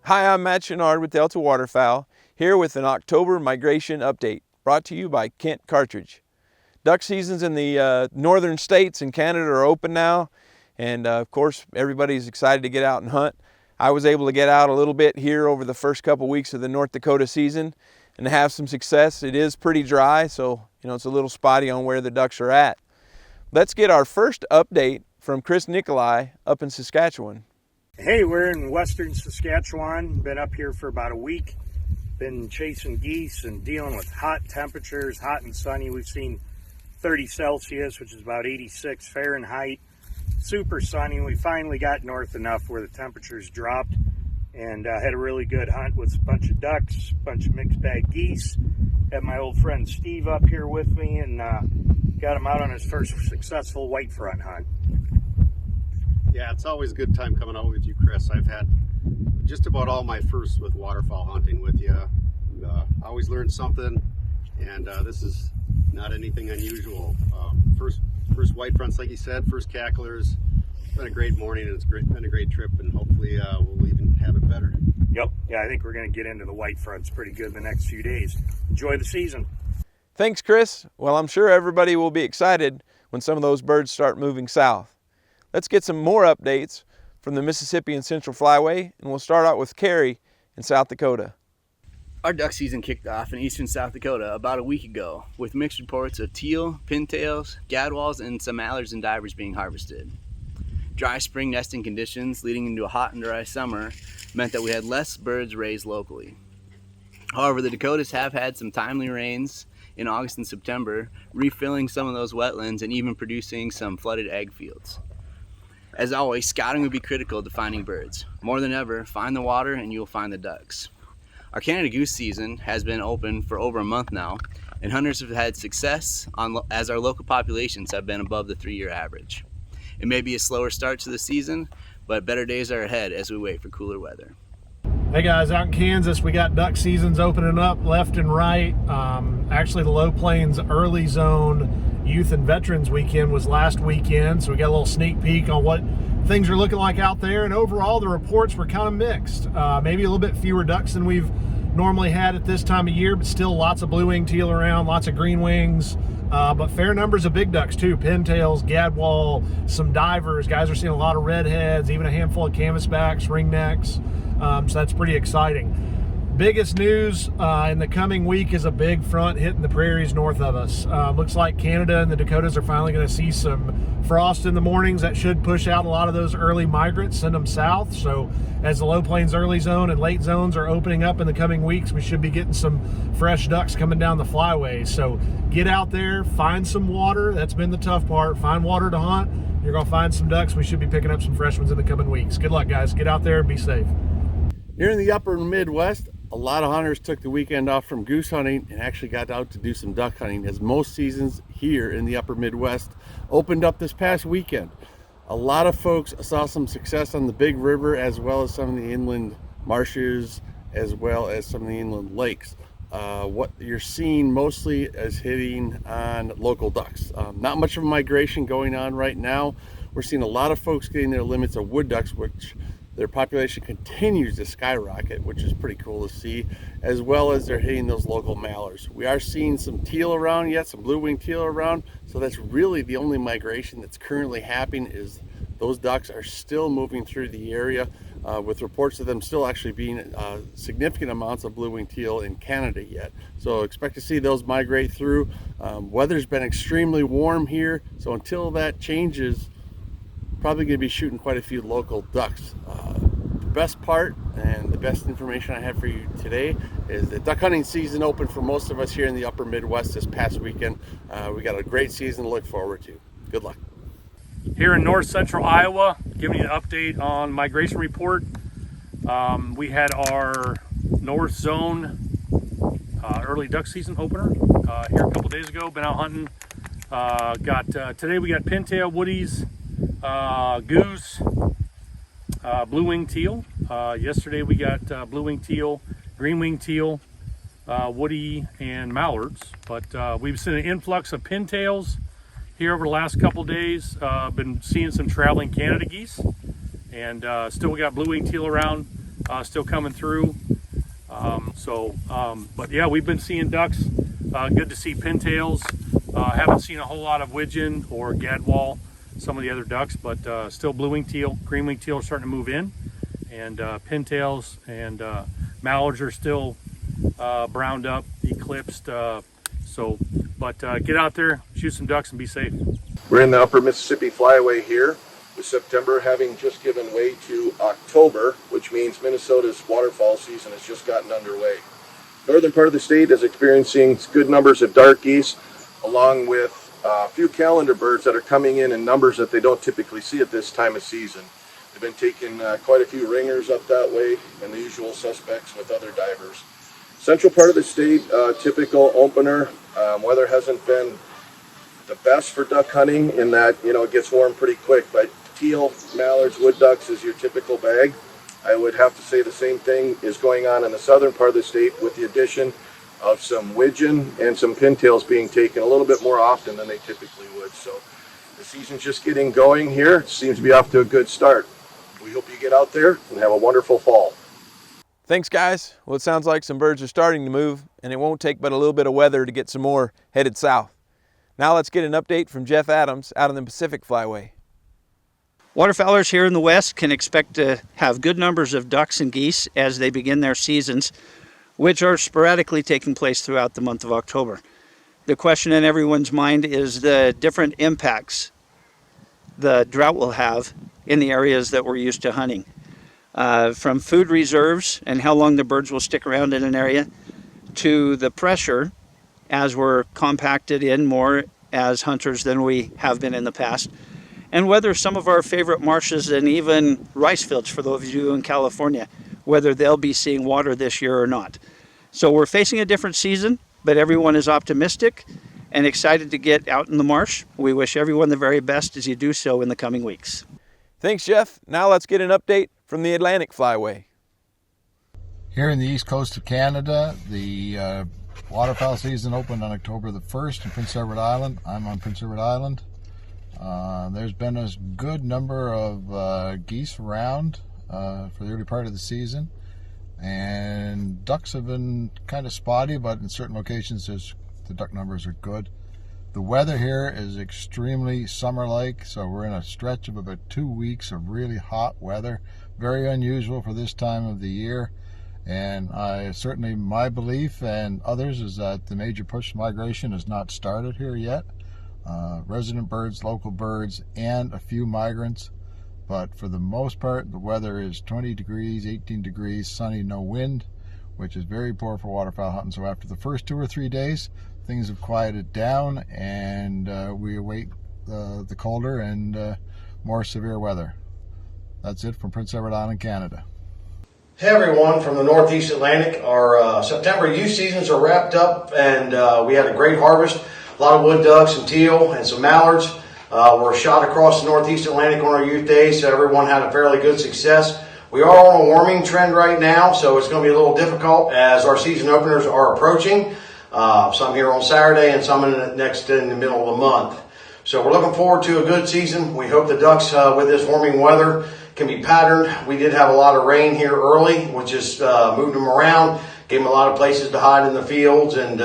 Hi, I'm Matt Chenard with Delta Waterfowl, here with an October migration update, brought to you by Kent Cartridge. Duck seasons in the northern states and Canada are open now, and of course everybody's excited to get out and hunt. I was able to get out a little bit here over the first couple weeks of the North Dakota season and have some success. It is pretty dry, so it's a little spotty on where the ducks are at. Let's get our first update from Chris Nikolai up in Saskatchewan. Hey, we're in western Saskatchewan. Been up here for about a week. Been chasing geese and dealing with hot temperatures, hot and sunny. We've seen 30 Celsius, which is about 86 Fahrenheit. Super sunny. We finally got north enough where the temperatures dropped and had a really good hunt with a bunch of ducks, a bunch of mixed bag geese. Had my old friend Steve up here with me and got him out on his first successful white front hunt. Yeah, it's always a good time coming out with you, Chris. I've had just about all my firsts with waterfowl hunting with you. I always learn something, and this is not anything unusual. First white fronts, like you said, first cacklers. It's been a great morning, and it's been a great trip, and hopefully we'll even have it better. Yep, yeah, I think we're going to get into the white fronts pretty good the next few days. Enjoy the season. Thanks, Chris. Well, I'm sure everybody will be excited when some of those birds start moving south. Let's get some more updates from the Mississippi and Central Flyway, and we'll start out with Carrie in South Dakota. Our duck season kicked off in eastern South Dakota about a week ago with mixed reports of teal, pintails, gadwalls, and some mallards and divers being harvested. Dry spring nesting conditions leading into a hot and dry summer meant that we had less birds raised locally. However, the Dakotas have had some timely rains in August and September, refilling some of those wetlands and even producing some flooded egg fields. As always, scouting would be critical to finding birds. More than ever, find the water and you will find the ducks. Our Canada goose season has been open for over a month now, and hunters have had success as our local populations have been above the 3-year average. It may be a slower start to the season, but better days are ahead as we wait for cooler weather. Hey guys, out in Kansas, we got duck seasons opening up left and right. Actually, the Low Plains Early Zone Youth and Veterans Weekend was last weekend, so we got a little sneak peek on what things are looking like out there, and overall the reports were kind of mixed. Maybe a little bit fewer ducks than we've normally had at this time of year, but still lots of blue-winged teal around, lots of green wings, but fair numbers of big ducks too, pintails, gadwall, some divers. Guys are seeing a lot of redheads, even a handful of canvasbacks, ringnecks, so that's pretty exciting. Biggest news in the coming week is a big front hitting the prairies north of us. Looks like Canada and the Dakotas are finally going to see some frost in the mornings. That should push out a lot of those early migrants, send them south. So as the Low Plains early zone and late zones are opening up in the coming weeks, we should be getting some fresh ducks coming down the flyways. So get out there, find some water. That's been the tough part. Find water to hunt. You're going to find some ducks. We should be picking up some fresh ones in the coming weeks. Good luck, guys. Get out there and be safe. Here in the upper Midwest, a lot of hunters took the weekend off from goose hunting and actually got out to do some duck hunting, as most seasons here in the upper Midwest opened up this past weekend. A lot of folks saw some success on the Big River, as well as some of the inland marshes, as well as some of the inland lakes. What you're seeing mostly is hitting on local ducks. Not much of a migration going on right now. We're seeing a lot of folks getting their limits of wood ducks, which their population continues to skyrocket, which is pretty cool to see, as well as they're hitting those local mallards. We are seeing some teal around yet, some blue-winged teal around, so that's really the only migration that's currently happening. Is those ducks are still moving through the area, with reports of them still actually being significant amounts of blue-winged teal in Canada yet. So expect to see those migrate through. Weather's been extremely warm here, so until that changes, probably going to be shooting quite a few local ducks. The best part and the best information I have for you today is the duck hunting season opened for most of us here in the upper Midwest this past weekend. We got a great season to look forward to. Good luck. Here in north central Iowa, giving you an update on migration report. We had our north zone early duck season opener here a couple days ago. Been out hunting. Today we got pintail, woodies, goose, blue-winged teal. Yesterday we got blue-winged teal, green-winged teal, woody, and mallards. But we've seen an influx of pintails here over the last couple days. Been seeing some traveling Canada geese, and still we got blue-winged teal around. still coming through. But yeah, we've been seeing ducks. Good to see pintails. Haven't seen a whole lot of widgeon or gadwall, some of the other ducks, but still blue-winged teal, green-winged teal are starting to move in, and pintails and mallards are still browned up, eclipsed. Get out there, shoot some ducks, and be safe. We're in the upper Mississippi Flyway here, with September having just given way to October, which means Minnesota's waterfowl season has just gotten underway. Northern part of the state is experiencing good numbers of dark geese, along with a few calendar birds that are coming in numbers that they don't typically see at this time of season. They've been taking quite a few ringers up that way, and the usual suspects with other divers. Central part of the state, typical opener. Weather hasn't been the best for duck hunting in that, it gets warm pretty quick, but teal, mallards, wood ducks is your typical bag. I would have to say the same thing is going on in the southern part of the state, with the addition of some widgeon and some pintails being taken a little bit more often than they typically would. So the season's just getting going here. It seems to be off to a good start. We hope you get out there and have a wonderful fall. Thanks, guys. Well, it sounds like some birds are starting to move, and it won't take but a little bit of weather to get some more headed south. Now let's get an update from Jeff Adams out on the Pacific Flyway. Waterfowlers here in the west can expect to have good numbers of ducks and geese as they begin their seasons, which are sporadically taking place throughout the month of October. The question in everyone's mind is the different impacts the drought will have in the areas that we're used to hunting. From food reserves and how long the birds will stick around in an area, to the pressure as we're compacted in more as hunters than we have been in the past, and whether some of our favorite marshes and even rice fields for those of you in California, whether they'll be seeing water this year or not. So we're facing a different season, but everyone is optimistic and excited to get out in the marsh. We wish everyone the very best as you do so in the coming weeks. Thanks, Jeff. Now let's get an update from the Atlantic Flyway. Here in the east coast of Canada, the waterfowl season opened on October the 1st in Prince Edward Island. I'm on Prince Edward Island. There's been a good number of geese around for the early part of the season, and ducks have been kind of spotty, but in certain locations the duck numbers are good. The weather here is extremely summer-like, so we're in a stretch of about 2 weeks of really hot weather, very unusual for this time of the year. And certainly my belief and others is that the major push migration has not started here yet. Resident birds, local birds, and a few migrants. But for the most part, the weather is 20 degrees, 18 degrees, sunny, no wind, which is very poor for waterfowl hunting. So after the first 2 or 3 days, things have quieted down, and we await the colder and more severe weather. That's it from Prince Edward Island, Canada. Hey everyone from the Northeast Atlantic. Our September youth seasons are wrapped up, and we had a great harvest. A lot of wood ducks and teal and some mallards were shot across the Northeast Atlantic on our youth days, so everyone had a fairly good success. We are on a warming trend right now, so it's going to be a little difficult as our season openers are approaching. Some here on Saturday and some in the middle of the month. So we're looking forward to a good season. We hope the ducks with this warming weather can be patterned. We did have a lot of rain here early, which just moved them around, gave them a lot of places to hide in the fields and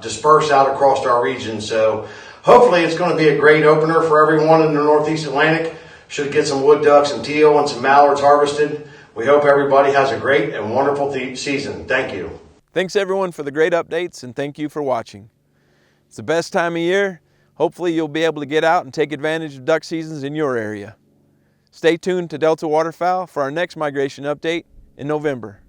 disperse out across our region. So hopefully it's going to be a great opener for everyone in the Northeast Atlantic. Should get some wood ducks and teal and some mallards harvested. We hope everybody has a great and wonderful season. Thank you. Thanks everyone for the great updates, and thank you for watching. It's the best time of year. Hopefully you'll be able to get out and take advantage of duck seasons in your area. Stay tuned to Delta Waterfowl for our next migration update in November.